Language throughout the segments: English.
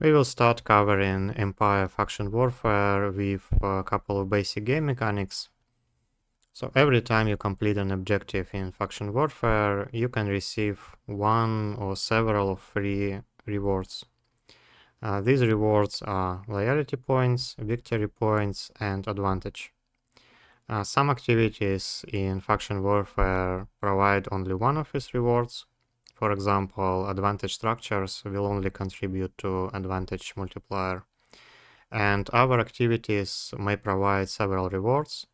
We will start covering Empire Faction Warfare with a couple of basic game mechanics. So every time you complete an objective in Faction Warfare, you can receive one or several free rewards. These rewards are loyalty points, victory points, and advantage. Some activities in Faction Warfare provide only one of these rewards. For example, advantage structures will only contribute to advantage multiplier. And other activities may provide several rewards.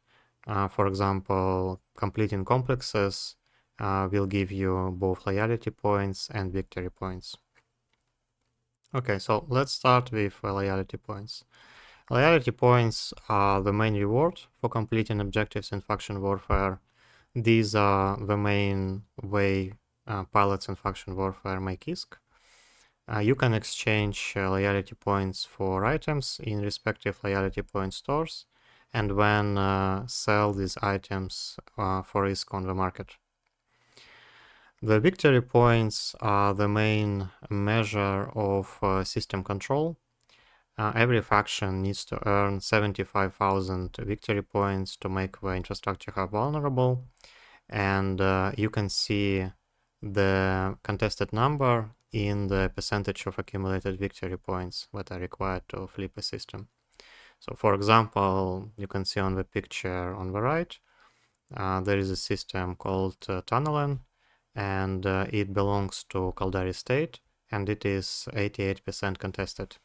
For example, completing complexes will give you both loyalty points and victory points. Okay, so let's start with loyalty points. Loyalty points are the main reward for completing objectives in Faction Warfare. These are the main way pilots in Faction Warfare make ISK. You can exchange loyalty points for items in respective loyalty point stores, and then sell these items for ISK on the market. The victory points are the main measure of system control. Every faction needs to earn 75,000 victory points to make the infrastructure hub vulnerable, and you can see the contested number in the percentage of accumulated victory points that are required to flip a system. So for example, you can see on the picture on the right, there is a system called Tunnelen, and it belongs to Caldari State, and it is 88% contested.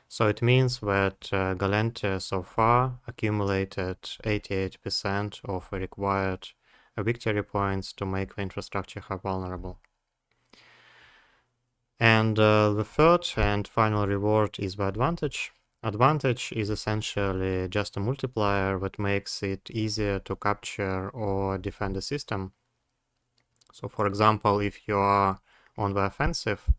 So it means that Gallente so far accumulated 88% of the required victory points to make the infrastructure hub vulnerable. And the third and final reward is the advantage. Advantage is essentially just a multiplier that makes it easier to capture or defend a system. So for example, if you are on the offensive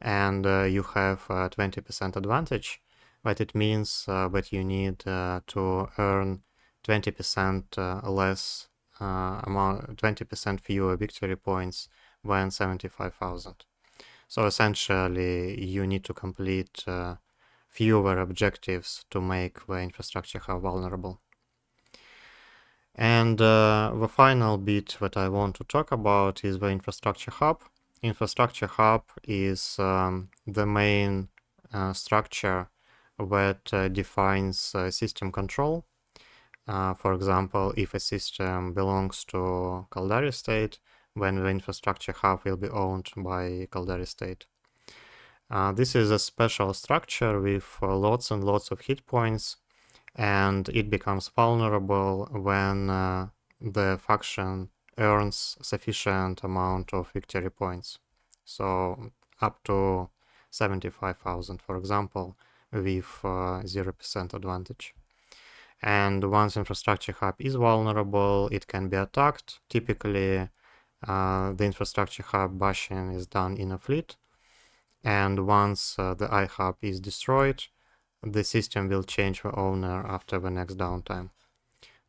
and you have 20% advantage, but it means that you need to earn 20% less amount, 20% fewer victory points than 75,000. So essentially, you need to complete fewer objectives to make the infrastructure hub vulnerable. And the final bit that I want to talk about is the infrastructure hub. Infrastructure hub is the main structure that defines system control. For example, if a system belongs to Caldari State, then the infrastructure hub will be owned by Caldari State. This is a special structure with lots and lots of hit points, and it becomes vulnerable when the faction earns sufficient amount of victory points. So up to 75,000, for example, with 0% advantage. And once infrastructure hub is vulnerable, it can be attacked. Typically, the infrastructure hub bashing is done in a fleet. And once the iHub is destroyed, the system will change the owner after the next downtime.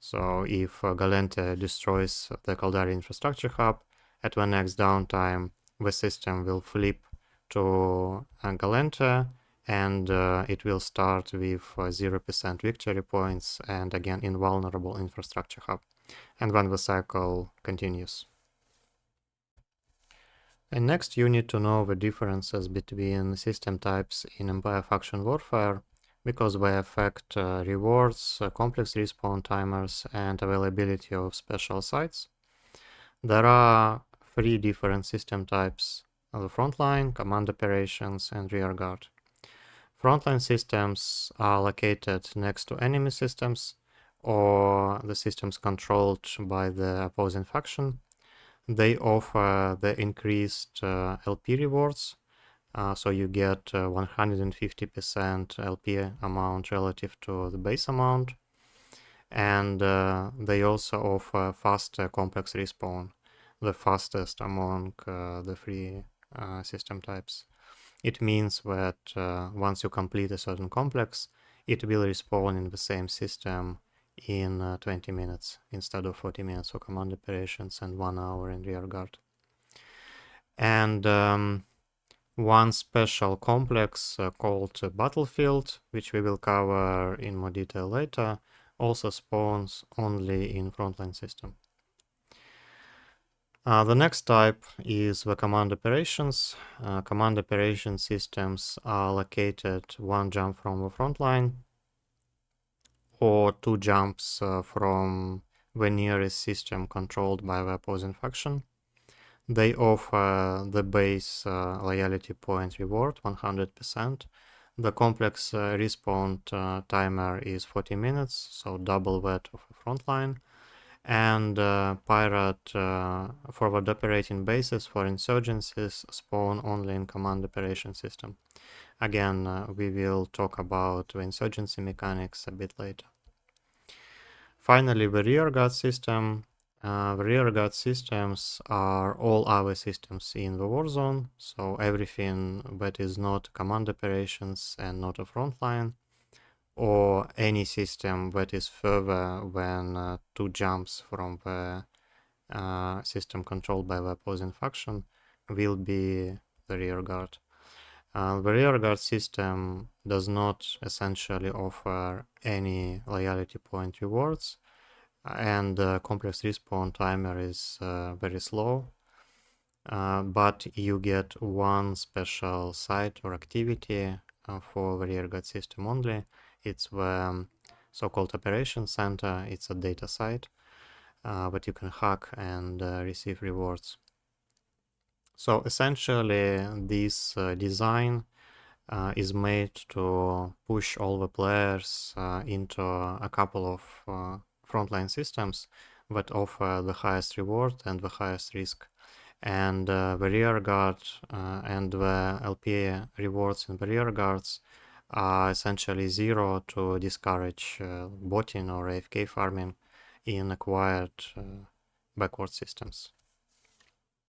So if Gallente destroys the Caldari infrastructure hub, at the next downtime, the system will flip to Gallente, and it will start with 0% victory points and again invulnerable infrastructure hub. And then the cycle continues. And next you need to know the differences between system types in Empire Faction Warfare, because they affect rewards, complex respawn timers, and availability of special sites. There are three different system types: the frontline, command operations, and rearguard. Frontline systems are located next to enemy systems or the systems controlled by the opposing faction. They offer the increased LP rewards, so you get 150% LP amount relative to the base amount, and they also offer faster complex respawn, the fastest among the three system types. It means that once you complete a certain complex, it will respawn in the same system in 20 minutes instead of 40 minutes for command operations and 1 hour in rearguard. And one special complex called Battlefield, which we will cover in more detail later, also spawns only in frontline system. The next type is the command operations. Command operation systems are located one jump from the frontline or two jumps from the nearest system controlled by the opposing faction. They offer the base loyalty point reward 100%. The complex respawn timer is 40 minutes, so double that of a frontline. And pirate forward operating bases for insurgencies spawn only in command operation system. Again, we will talk about the insurgency mechanics a bit later. Finally, the rearguard system. The rearguard systems are all our systems in the warzone, so everything that is not command operations and not a frontline, or any system that is further than two jumps from the system controlled by the opposing faction, will be the rearguard. The rearguard system does not essentially offer any loyalty point rewards, and the complex respawn timer is very slow, but you get one special site or activity for the rearguard system only. It's the so-called operation center. It's a data site that you can hack and receive rewards. So essentially this design is made to push all the players into a couple of frontline systems that offer the highest reward and the highest risk. And the rearguard and the LP rewards in the rearguards are essentially zero to discourage botting or AFK farming in acquired backward systems.